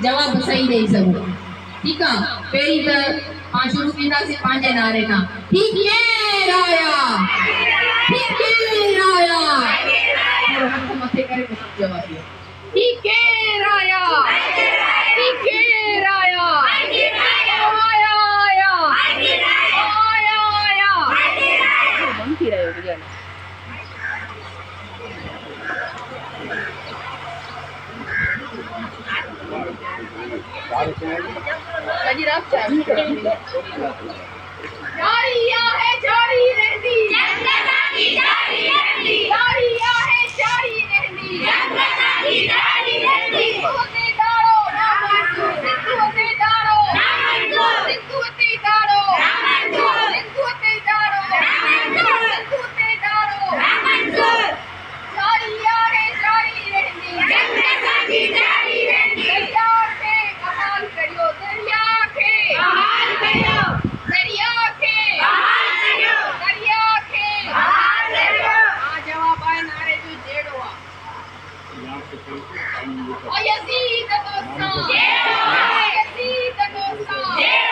जवाब सही ॾेई सघो। ठीक है, पहिरीं त पाण शुरू कंदासीं पंहिंजे नारे खां। ठीक केर आया, ठीक केर आया, थोरो हथ मथे करे कुझु जवाब ॾियो। ठीक केर आया, ठीक केर आया, आया आया, आया आया, बंद थी रहियो गुजर। जारी है जारी रहती, जनता की जारी रहती, जारी है जारी रहती, जनता की जारी रहती। सिद्धूते दाड़ो ना मंजूर, सिद्धूते दाड़ो ना मंजूर, सिद्धूते दाड़ो ना मंजूर, सिद्धूते दाड़ो ना मंजूर, सिद्धूते दाड़ो ना मंजूर। जारी है जारी रहती, जनता की जारी रहती। दरिया के कमाल करियो, दरिया के कमाल करियो, दरिया के कमाल करियो, दरिया के कमाल करियो। आ जवाब है नारे जो जेड़ो आ। ओ यजीद दोस्तां, जेड़ो, यजीद दोस्तां, जेड़ो।